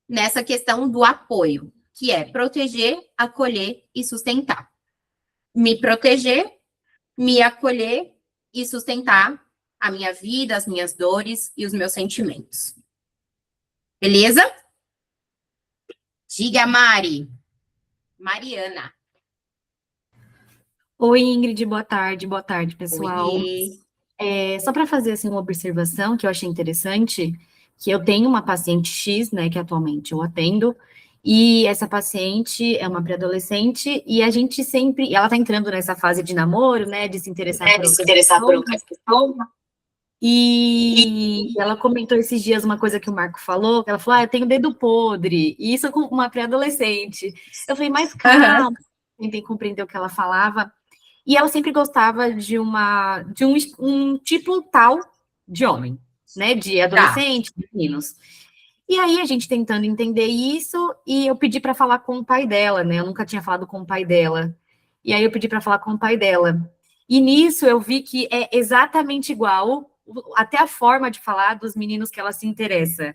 nessa questão do apoio, que é proteger, acolher e sustentar. Me proteger, me acolher e sustentar a minha vida, as minhas dores e os meus sentimentos. Beleza? Diga, Mari. Mariana. Oi, Ingrid, boa tarde, pessoal. Oi. Só para fazer assim, uma observação que eu achei interessante, que eu tenho uma paciente X, né, que atualmente eu atendo, e essa paciente é uma pré-adolescente, e a gente sempre, ela está entrando nessa fase de namoro, né, de se interessar por outra pessoa, e ela comentou esses dias uma coisa que o Marco falou, ela falou, eu tenho dedo podre, e isso com uma pré-adolescente. Eu falei, mas calma, tentei compreender o que ela falava. E ela sempre gostava de um tipo tal de homem, né? De adolescente, de meninos. E aí a gente tentando entender isso, e eu pedi para falar com o pai dela, né? Eu nunca tinha falado com o pai dela. E aí eu pedi para falar com o pai dela. E nisso eu vi que é exatamente igual, até a forma de falar dos meninos que ela se interessa.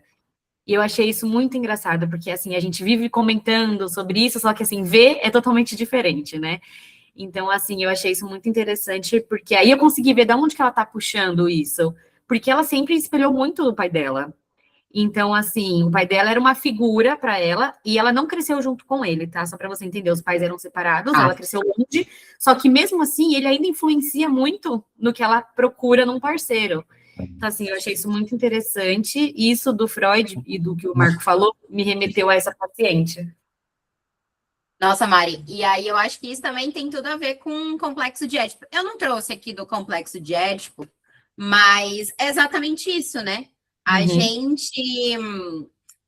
E eu achei isso muito engraçado, porque assim, a gente vive comentando sobre isso, só que assim, ver é totalmente diferente, né? Então, assim, eu achei isso muito interessante, porque aí eu consegui ver de onde que ela tá puxando isso. Porque ela sempre espelhou muito o pai dela. Então, assim, o pai dela era uma figura para ela, e ela não cresceu junto com ele, tá? Só para você entender, os pais eram separados, ela cresceu longe, só que mesmo assim, ele ainda influencia muito no que ela procura num parceiro. Então, assim, eu achei isso muito interessante, e isso do Freud e do que o Marco falou, me remeteu a essa paciente. Nossa, Mari, e aí eu acho que isso também tem tudo a ver com o complexo de Édipo. Eu não trouxe aqui do complexo de Édipo, mas é exatamente isso, né? A gente,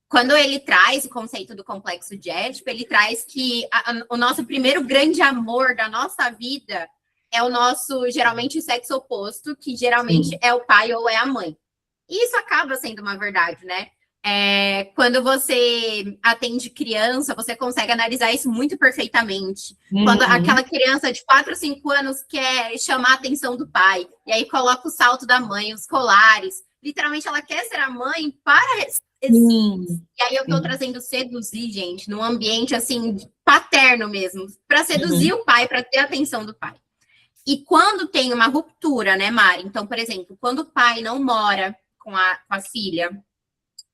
quando ele traz o conceito do complexo de Édipo, ele traz que o nosso primeiro grande amor da nossa vida é o nosso, geralmente, sexo oposto, que geralmente é o pai ou é a mãe. E isso acaba sendo uma verdade, né? Quando você atende criança, você consegue analisar isso muito perfeitamente. Quando aquela criança de 4 ou 5 anos quer chamar a atenção do pai, e aí coloca o salto da mãe, os colares, literalmente ela quer ser a mãe para... E aí eu tô trazendo seduzir, gente, num ambiente, assim, paterno mesmo, para seduzir o pai, para ter a atenção do pai. E quando tem uma ruptura, né, Mari? Então, por exemplo, quando o pai não mora com a filha,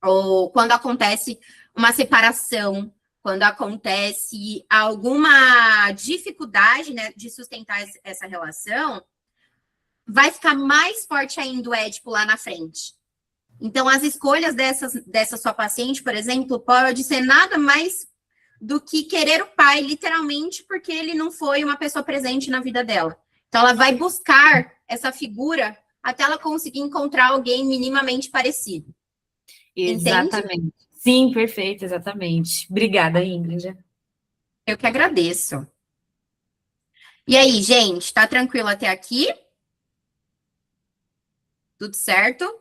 ou quando acontece uma separação, quando acontece alguma dificuldade, né, de sustentar essa relação, vai ficar mais forte ainda o Édipo lá na frente. Então, as escolhas dessa sua paciente, por exemplo, pode ser nada mais do que querer o pai, literalmente, porque ele não foi uma pessoa presente na vida dela. Então, ela vai buscar essa figura até ela conseguir encontrar alguém minimamente parecido. Exatamente. Entende? Sim, perfeito, exatamente. Obrigada, Ingrid. Eu que agradeço. E aí, gente, tá tranquilo até aqui? Tudo certo?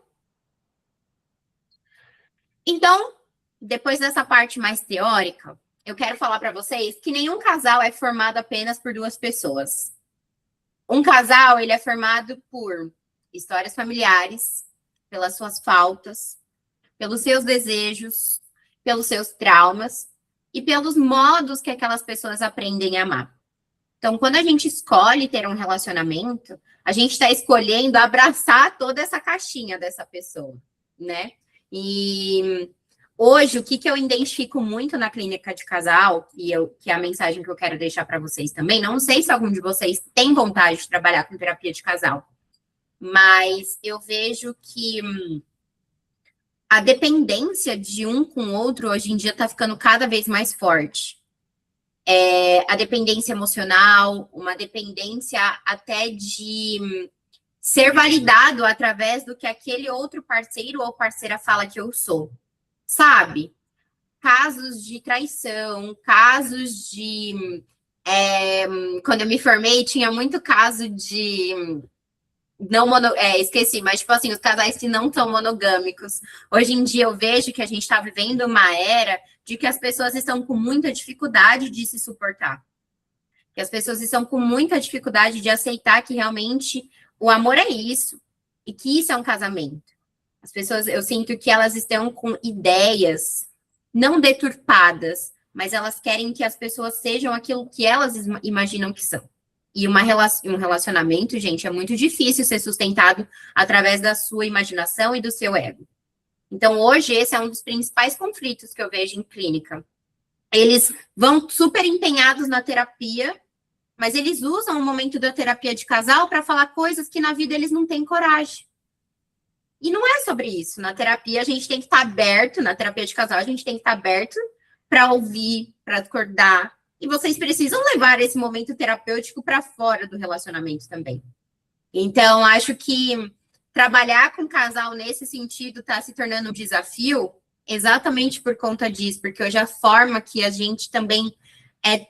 Então, depois dessa parte mais teórica, eu quero falar para vocês que nenhum casal é formado apenas por 2 pessoas. Um casal, ele é formado por histórias familiares, pelas suas faltas, pelos seus desejos, pelos seus traumas e pelos modos que aquelas pessoas aprendem a amar. Então, quando a gente escolhe ter um relacionamento, a gente está escolhendo abraçar toda essa caixinha dessa pessoa, né? E hoje, o que eu identifico muito na clínica de casal, que é a mensagem que eu quero deixar para vocês também, não sei se algum de vocês tem vontade de trabalhar com terapia de casal, mas eu vejo que a dependência de um com o outro hoje em dia está ficando cada vez mais forte. A dependência emocional, uma dependência até de ser validado através do que aquele outro parceiro ou parceira fala que eu sou. Sabe? Casos de traição, casos de... quando eu me formei, tinha muito caso de... esqueci, mas tipo assim, os casais que não são monogâmicos. Hoje em dia eu vejo que a gente está vivendo uma era de que as pessoas estão com muita dificuldade de se suportar. Que as pessoas estão com muita dificuldade de aceitar que realmente o amor é isso. E que isso é um casamento. As pessoas, eu sinto que elas estão com ideias não deturpadas, mas elas querem que as pessoas sejam aquilo que elas imaginam que são. E um relacionamento, gente, é muito difícil ser sustentado através da sua imaginação e do seu ego. Então, hoje, esse é um dos principais conflitos que eu vejo em clínica. Eles vão super empenhados na terapia, mas eles usam o momento da terapia de casal para falar coisas que na vida eles não têm coragem. E não é sobre isso. Na terapia, a gente tem que estar aberto, na terapia de casal, a gente tem que estar aberto para ouvir, para acordar. E vocês precisam levar esse momento terapêutico para fora do relacionamento também. Então, acho que trabalhar com casal nesse sentido está se tornando um desafio exatamente por conta disso, porque hoje a forma que a gente também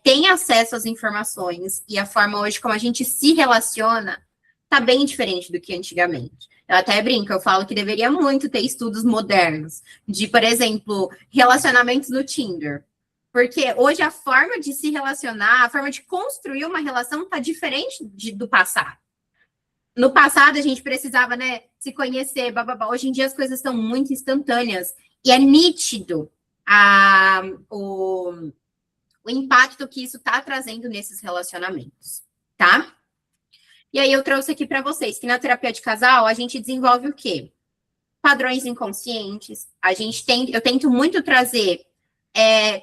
tem acesso às informações e a forma hoje como a gente se relaciona tá bem diferente do que antigamente. Eu até brinco, eu falo que deveria muito ter estudos modernos de, por exemplo, relacionamentos no Tinder. Porque hoje a forma de se relacionar, a forma de construir uma relação tá diferente do passado. No passado, a gente precisava, né, se conhecer, bababá. Hoje em dia, as coisas estão muito instantâneas. E é nítido o impacto que isso está trazendo nesses relacionamentos, tá? E aí, eu trouxe aqui para vocês que na terapia de casal, a gente desenvolve o quê? Padrões inconscientes. Eu tento muito trazer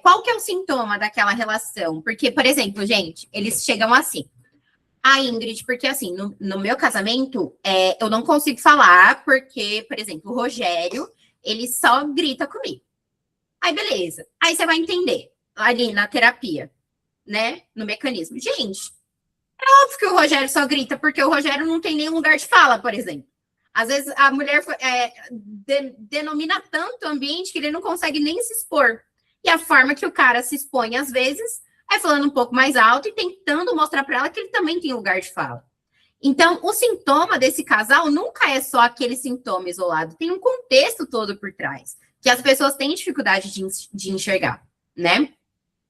qual que é o sintoma daquela relação. Porque, por exemplo, gente, eles chegam assim. Ingrid, porque assim, no meu casamento, eu não consigo falar, porque, por exemplo, o Rogério, ele só grita comigo. Aí, beleza. Aí você vai entender, ali na terapia, né? No mecanismo. Gente, é óbvio que o Rogério só grita, porque o Rogério não tem nenhum lugar de fala, por exemplo. Às vezes, a mulher denomina tanto o ambiente que ele não consegue nem se expor. E a forma que o cara se expõe, às vezes, é falando um pouco mais alto e tentando mostrar para ela que ele também tem lugar de fala. Então, o sintoma desse casal nunca é só aquele sintoma isolado. Tem um contexto todo por trás, que as pessoas têm dificuldade de enxergar, né?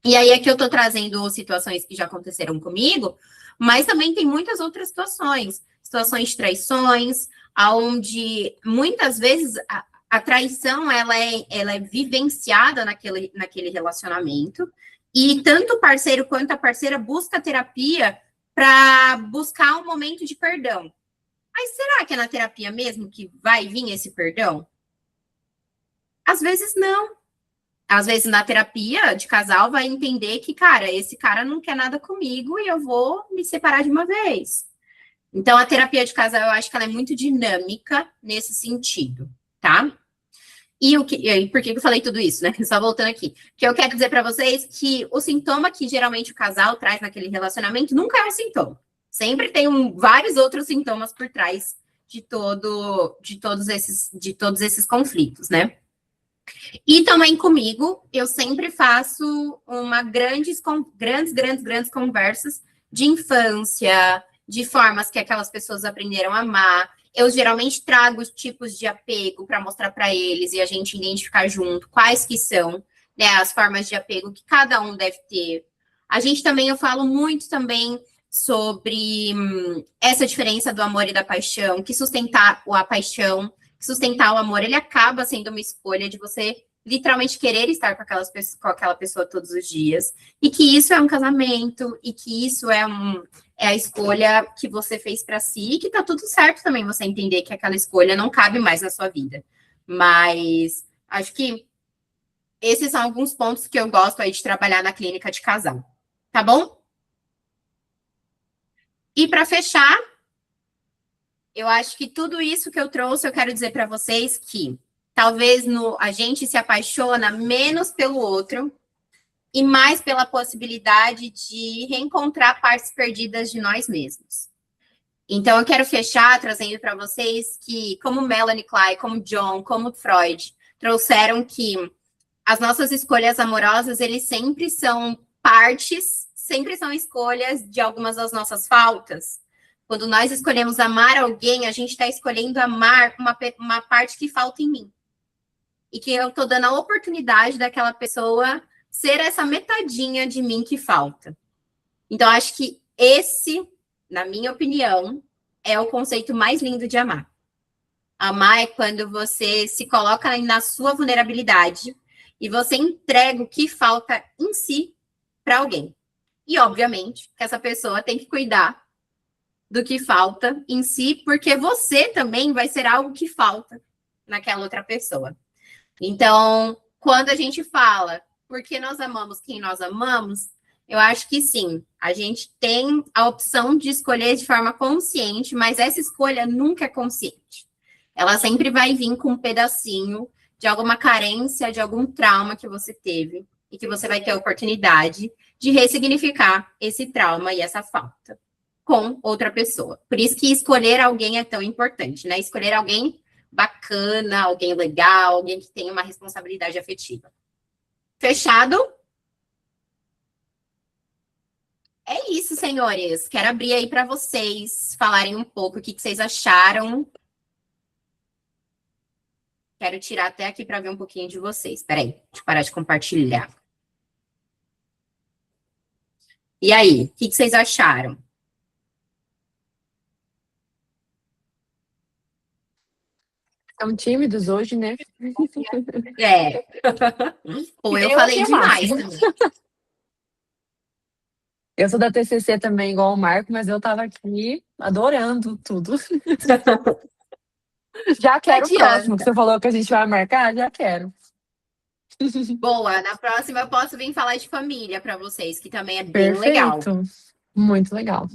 E aí, aqui eu estou trazendo situações que já aconteceram comigo, mas também tem muitas outras situações. Situações de traições, onde muitas vezes a traição ela é vivenciada naquele relacionamento, e tanto o parceiro quanto a parceira busca terapia para buscar um momento de perdão. Mas será que é na terapia mesmo que vai vir esse perdão? Às vezes não. Às vezes na terapia de casal vai entender que, cara, esse cara não quer nada comigo e eu vou me separar de uma vez. Então, a terapia de casal, eu acho que ela é muito dinâmica nesse sentido, tá? E por que eu falei tudo isso, né? Só voltando aqui. Que eu quero dizer para vocês que o sintoma que geralmente o casal traz naquele relacionamento nunca é um sintoma. Sempre tem vários outros sintomas por trás de todos esses conflitos, né? E também comigo, eu sempre faço grandes conversas de infância, de formas que aquelas pessoas aprenderam a amar. Eu geralmente trago os tipos de apego para mostrar para eles e a gente identificar junto quais que são, né, as formas de apego que cada um deve ter. Eu falo muito também sobre essa diferença do amor e da paixão, que sustentar a paixão, que sustentar o amor, ele acaba sendo uma escolha de você literalmente querer estar com aquela pessoa todos os dias, e que isso é um casamento, e que isso é a escolha que você fez para si, e que tá tudo certo também você entender que aquela escolha não cabe mais na sua vida. Mas acho que esses são alguns pontos que eu gosto aí de trabalhar na clínica de casal. Tá bom? E para fechar, eu acho que tudo isso que eu trouxe, eu quero dizer para vocês que talvez a gente se apaixona menos pelo outro e mais pela possibilidade de reencontrar partes perdidas de nós mesmos. Então, eu quero fechar trazendo para vocês que, como Melanie Klein, como John, como Freud, trouxeram que as nossas escolhas amorosas, eles sempre são sempre são escolhas de algumas das nossas faltas. Quando nós escolhemos amar alguém, a gente está escolhendo amar uma parte que falta em mim. E que eu estou dando a oportunidade daquela pessoa ser essa metadinha de mim que falta. Então, acho que esse, na minha opinião, é o conceito mais lindo de amar. Amar é quando você se coloca na sua vulnerabilidade e você entrega o que falta em si para alguém. E, obviamente, que essa pessoa tem que cuidar do que falta em si, porque você também vai ser algo que falta naquela outra pessoa. Então, quando a gente fala porque nós amamos quem nós amamos, eu acho que sim, a gente tem a opção de escolher de forma consciente, mas essa escolha nunca é consciente. Ela sempre vai vir com um pedacinho de alguma carência, de algum trauma que você teve, e que você vai ter a oportunidade de ressignificar esse trauma e essa falta com outra pessoa. Por isso que escolher alguém é tão importante, né? Escolher alguém bacana, alguém legal, alguém que tenha uma responsabilidade afetiva. Fechado? É isso, senhores. Quero abrir aí para vocês falarem um pouco o que vocês acharam. Quero tirar até aqui para ver um pouquinho de vocês. Peraí, deixa eu parar de compartilhar. E aí, o que vocês acharam? São tímidos hoje, né? É. Pô, eu falei achei demais massa. também. Eu sou da TCC também, igual o Marco, mas eu tava aqui adorando tudo. Já quero o adianta. próximo, que você falou que a gente vai marcar, já quero. Boa, na próxima eu posso vir falar de família para vocês, que também é bem legal. Perfeito. Muito legal.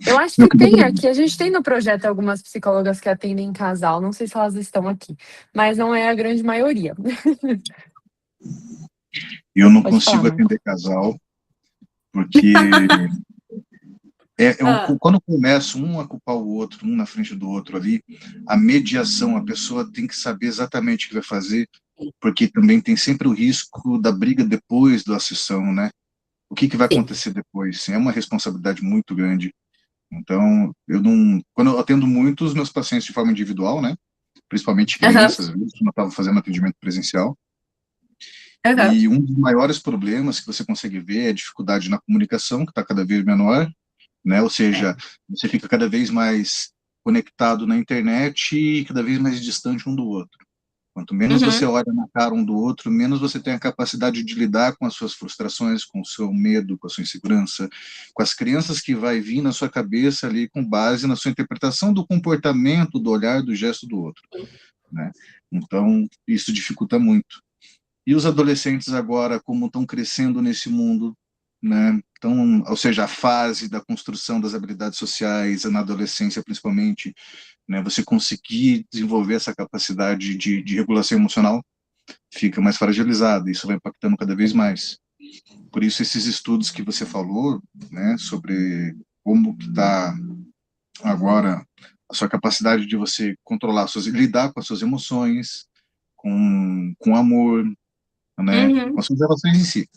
Eu acho que tem aqui, a gente tem no projeto algumas psicólogas que atendem em casal, não sei se elas estão aqui, mas não é a grande maioria. Eu não Pode consigo falar, Marco. atender casal, porque quando começa um a culpar o outro, um na frente do outro ali, a mediação, a pessoa tem que saber exatamente o que vai fazer, porque também tem sempre o risco da briga depois da sessão, né? O que vai acontecer depois? É uma responsabilidade muito grande. Então, quando eu atendo muito os meus pacientes de forma individual, né? Principalmente crianças, às vezes, quando eu estava fazendo atendimento presencial. E um dos maiores problemas que você consegue ver é a dificuldade na comunicação, que está cada vez menor, né? Ou seja, você fica cada vez mais conectado na internet e cada vez mais distante um do outro. Quanto menos você olha na cara um do outro, menos você tem a capacidade de lidar com as suas frustrações, com o seu medo, com a sua insegurança, com as crenças que vai vir na sua cabeça ali com base na sua interpretação do comportamento, do olhar, do gesto do outro, né? Então, isso dificulta muito. E os adolescentes agora, como estão crescendo nesse mundo, né? Então, ou seja, a fase da construção das habilidades sociais, na adolescência principalmente, né? Você conseguir desenvolver essa capacidade de regulação emocional fica mais fragilizada, isso vai impactando cada vez mais. Por isso, esses estudos que você falou, né, sobre como está agora a sua capacidade de você controlar, lidar com as suas emoções, com amor, né, com as suas relações em si,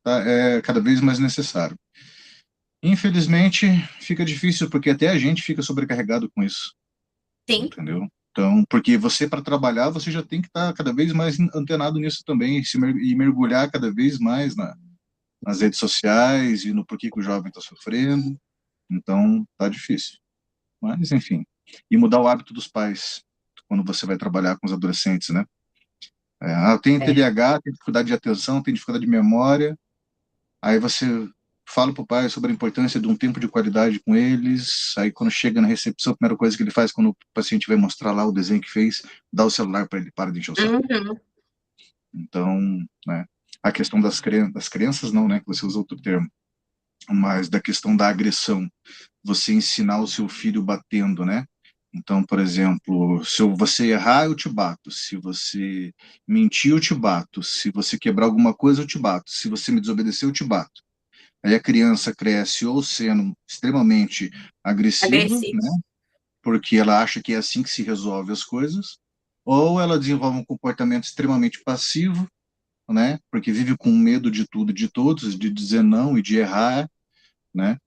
tá? É cada vez mais necessário. Infelizmente, fica difícil, porque até a gente fica sobrecarregado com isso. Sim. Entendeu? Então, porque você, para trabalhar, você já tem que estar cada vez mais antenado nisso também, e mergulhar cada vez mais nas redes sociais e no porquê que o jovem está sofrendo. Então, tá difícil. Mas, enfim. E mudar o hábito dos pais, quando você vai trabalhar com os adolescentes, né? Eu tenho TDAH, tenho dificuldade de atenção, tenho dificuldade de memória. Aí você fala para o pai sobre a importância de um tempo de qualidade com eles. Aí, quando chega na recepção, a primeira coisa que ele faz quando o paciente vai mostrar lá o desenho que fez, dá o celular para ele, para de encher o saco. Então, né, a questão das crianças não, né, que você usa outro termo, mas da questão da agressão, você ensinar o seu filho batendo, né? Então, por exemplo, se você errar, eu te bato. Se você mentir, eu te bato. Se você quebrar alguma coisa, eu te bato. Se você me desobedecer, eu te bato. Aí a criança cresce ou sendo extremamente agressiva, né? Porque ela acha que é assim que se resolve as coisas, ou ela desenvolve um comportamento extremamente passivo, né? Porque vive com medo de tudo e de todos, de dizer não e de errar, né?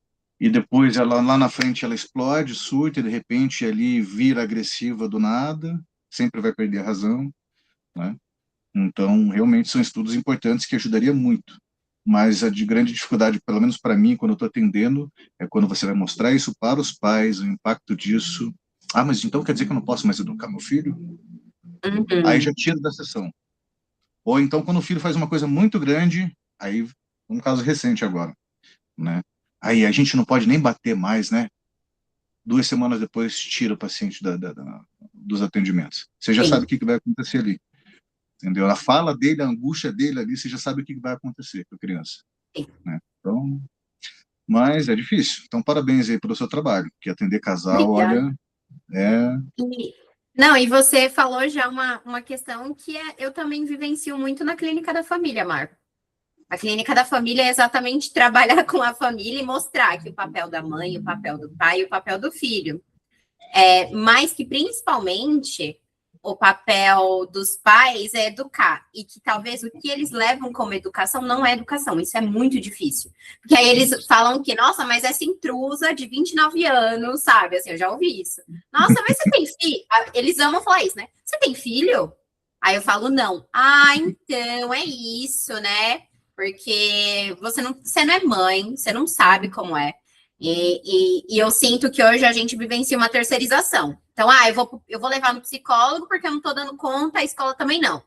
E depois, lá na frente, ela explode, surta, e de repente ali vira agressiva do nada, sempre vai perder a razão, né? Então, realmente são estudos importantes que ajudariam muito. Mas a de grande dificuldade, pelo menos para mim, quando eu estou atendendo, é quando você vai mostrar isso para os pais, o impacto disso. Ah, mas então quer dizer que eu não posso mais educar meu filho? Aí já tira da sessão. Ou então, quando o filho faz uma coisa muito grande, aí, um caso recente agora, né? Aí a gente não pode nem bater mais, né? 2 semanas depois, tira o paciente dos atendimentos. Você já sabe o que vai acontecer ali. Entendeu? A fala dele, a angústia dele ali, você já sabe o que vai acontecer com a criança. Né? Então, mas é difícil. Então, parabéns aí pelo seu trabalho, que atender casal, Obrigada. olha, Não, e você falou já uma questão que eu também vivencio muito na clínica da família, Marco. A clínica da família é exatamente trabalhar com a família e mostrar que o papel da mãe, o papel do pai e o papel do filho. Mas que, principalmente, o papel dos pais é educar, e que talvez o que eles levam como educação não é educação, isso é muito difícil. Porque aí eles falam que, nossa, mas essa intrusa de 29 anos, sabe? Assim, eu já ouvi isso. Nossa, mas você tem filho? Eles amam falar isso, né? Você tem filho? Aí eu falo, não. Ah, então é isso, né? Porque você não é mãe, você não sabe como é. E eu sinto que hoje a gente vivencia uma terceirização. Então, eu vou levar no psicólogo porque eu não estou dando conta, a escola também não.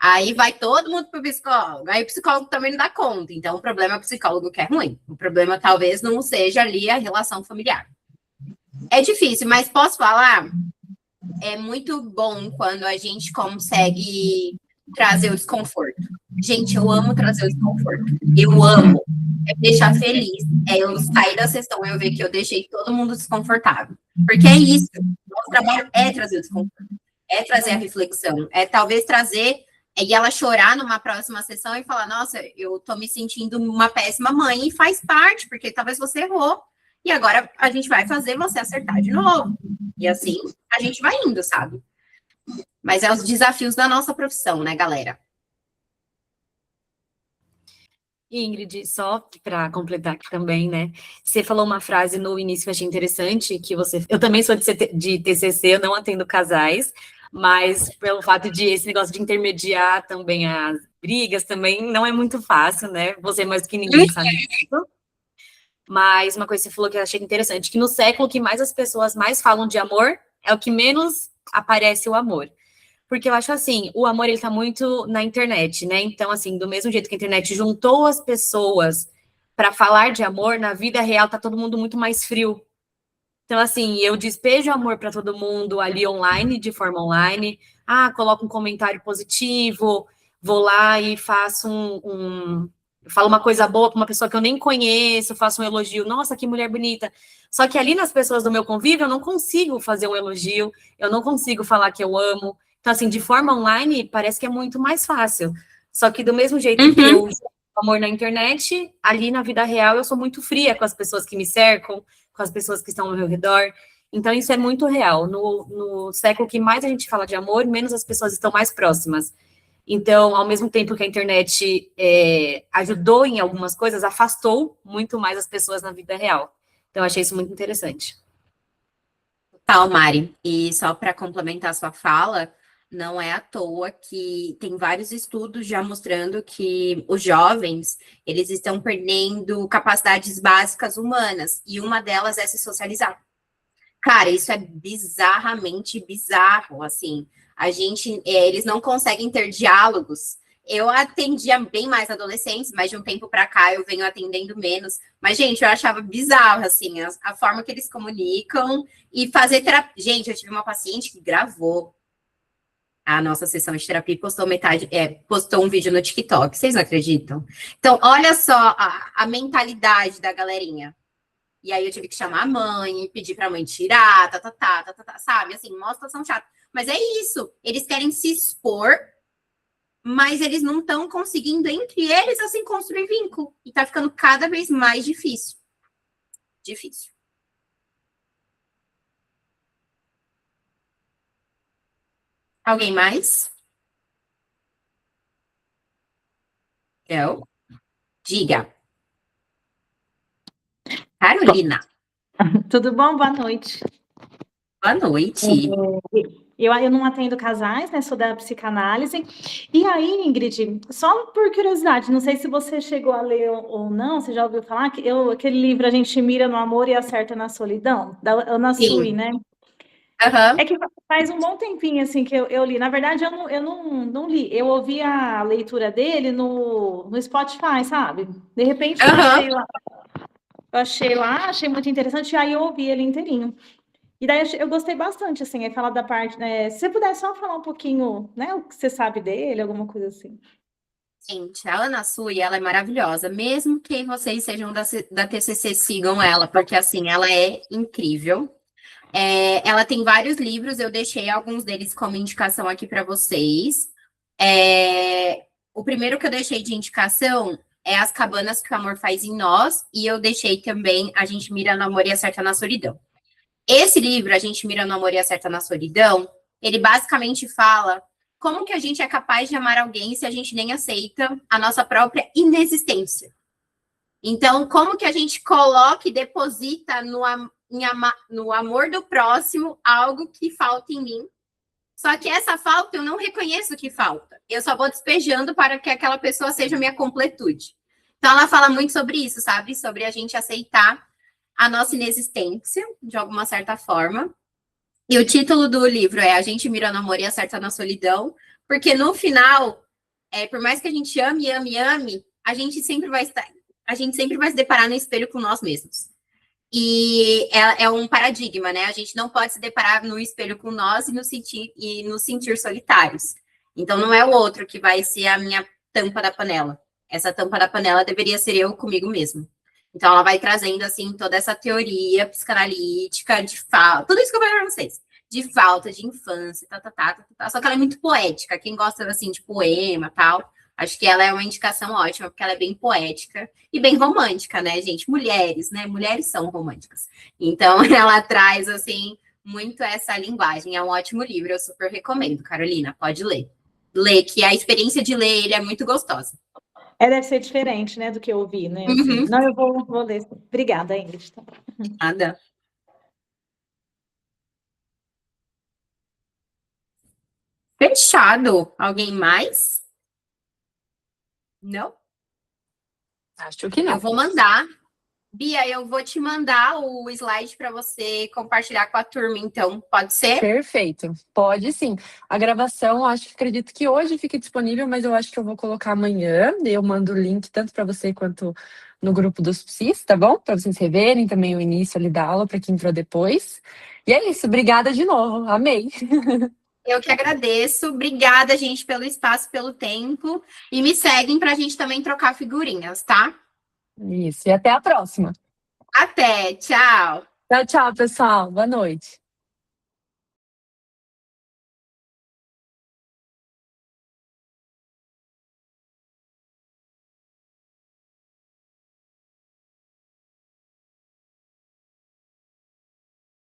Aí vai todo mundo para o psicólogo, aí o psicólogo também não dá conta. Então, o problema é o psicólogo que é ruim. O problema talvez não seja ali a relação familiar. É difícil, mas posso falar? É muito bom quando a gente consegue trazer o desconforto. Gente, eu amo trazer o desconforto. Eu amo. É me deixar feliz. É eu sair da sessão e eu ver que eu deixei todo mundo desconfortável. Porque é isso. Nosso trabalho é trazer o desconforto. É trazer a reflexão. É talvez trazer e ela chorar numa próxima sessão e falar, nossa, eu tô me sentindo uma péssima mãe. E faz parte, porque talvez você errou. E agora a gente vai fazer você acertar de novo. E assim, a gente vai indo, sabe? Mas é os desafios da nossa profissão, né, galera? Ingrid, só para completar aqui também, né? Você falou uma frase no início que eu achei interessante, que eu também sou de TCC, eu não atendo casais, mas pelo fato de esse negócio de intermediar também as brigas também não é muito fácil, né? Você mais do que ninguém sabe disso. Mas uma coisa que você falou que eu achei interessante, que no século que mais as pessoas mais falam de amor, é o que menos aparece o amor. Porque eu acho assim, o amor, ele tá muito na internet, né? Então, assim, do mesmo jeito que a internet juntou as pessoas para falar de amor, na vida real tá todo mundo muito mais frio. Então, assim, eu despejo amor para todo mundo ali online, de forma online. Coloco um comentário positivo, vou lá e faço falo uma coisa boa para uma pessoa que eu nem conheço, faço um elogio, nossa, que mulher bonita. Só que ali nas pessoas do meu convívio, eu não consigo fazer um elogio, eu não consigo falar que eu amo. Então, assim, de forma online, parece que é muito mais fácil. Só que do mesmo jeito que eu uso amor na internet, ali na vida real, eu sou muito fria com as pessoas que me cercam, com as pessoas que estão ao meu redor. Então, isso é muito real. No século que mais a gente fala de amor, menos as pessoas estão mais próximas. Então, ao mesmo tempo que a internet ajudou em algumas coisas, afastou muito mais as pessoas na vida real. Então, eu achei isso muito interessante. Total, Mari. E só para complementar a sua fala, não é à toa que tem vários estudos já mostrando que os jovens, eles estão perdendo capacidades básicas humanas, e uma delas é se socializar. Cara, isso é bizarramente bizarro, assim. Eles não conseguem ter diálogos. Eu atendia bem mais adolescentes, mas de um tempo para cá eu venho atendendo menos. Mas, gente, eu achava bizarro, assim, a forma que eles comunicam e fazer terapia. Gente, eu tive uma paciente que gravou a nossa sessão de terapia e postou um vídeo no TikTok. Vocês não acreditam? Então, olha só a mentalidade da galerinha. E aí eu tive que chamar a mãe, pedir pra mãe tirar, sabe? Assim, uma situação chata. Mas é isso. Eles querem se expor, mas eles não estão conseguindo, entre eles, assim, construir vínculo. E tá ficando cada vez mais difícil. Difícil. Alguém mais? Eu? Diga. Carolina. Tudo bom? Boa noite. Boa noite. Eu não atendo casais, né? Sou da psicanálise. E aí, Ingrid, só por curiosidade, não sei se você chegou a ler ou não, você já ouviu falar que aquele livro A Gente Mira no Amor e Acerta na Solidão, da Ana Sui, né? Uhum. É que faz um bom tempinho assim que eu li. Na verdade, eu não li. Eu ouvi a leitura dele no Spotify, sabe? De repente, eu achei lá, achei muito interessante, e aí eu ouvi ele inteirinho. E daí eu gostei bastante, assim, falar da parte, né? Se você puder só falar um pouquinho, né, o que você sabe dele, alguma coisa assim. Gente, a Ana Sui, ela é maravilhosa. Mesmo que vocês sejam da TCC, sigam ela, porque, assim, ela é incrível. Ela tem vários livros, eu deixei alguns deles como indicação aqui para vocês. O primeiro que eu deixei de indicação é As Cabanas que o Amor Faz em Nós, e eu deixei também A Gente Mira no Amor e Acerta na Solidão. Esse livro, A Gente Mira no Amor e Acerta na Solidão, ele basicamente fala como que a gente é capaz de amar alguém se a gente nem aceita a nossa própria inexistência. Então, como que a gente coloca e deposita no amor do próximo algo que falta em mim? Só que essa falta eu não reconheço que falta. Eu só vou despejando para que aquela pessoa seja minha completude. Então, ela fala muito sobre isso, sabe? Sobre a gente aceitar a nossa inexistência, de alguma certa forma. E o título do livro é A gente mira no amor e acerta na solidão, porque no final, por mais que a gente ame, a gente sempre vai se deparar no espelho com nós mesmos. E é um paradigma, né? A gente não pode se deparar no espelho com nós e nos sentir solitários. Então, não é o outro que vai ser a minha tampa da panela. Essa tampa da panela deveria ser eu comigo mesmo. Então, ela vai trazendo, assim, toda essa teoria psicanalítica de falta, tudo isso que eu falei para vocês, de falta, de infância, só que ela é muito poética. Quem gosta, assim, de poema e tal, acho que ela é uma indicação ótima, porque ela é bem poética e bem romântica, né, gente? Mulheres, né? Mulheres são românticas. Então, ela traz, assim, muito essa linguagem. É um ótimo livro, eu super recomendo, Carolina, pode ler. Ler, que a experiência de ler ele é muito gostosa. Deve ser diferente, né, do que eu ouvi, né? Assim. Não, eu vou ler. Obrigada, Ingrid. Nada. Fechado. Alguém mais? Não? Acho que não. Eu vou mandar. Bia, eu vou te mandar o slide para você compartilhar com a turma, então. Pode ser? Perfeito. Pode sim. A gravação, acredito que hoje fique disponível, mas eu acho que eu vou colocar amanhã. Eu mando o link tanto para você quanto no grupo dos psis, tá bom? Para vocês reverem também o início ali da aula, para quem entrou depois. E é isso. Obrigada de novo. Amei. Eu que agradeço. Obrigada, gente, pelo espaço, pelo tempo. E me seguem para a gente também trocar figurinhas, tá? Isso. E até a próxima. Até. Tchau. Tchau, tchau, pessoal. Boa noite.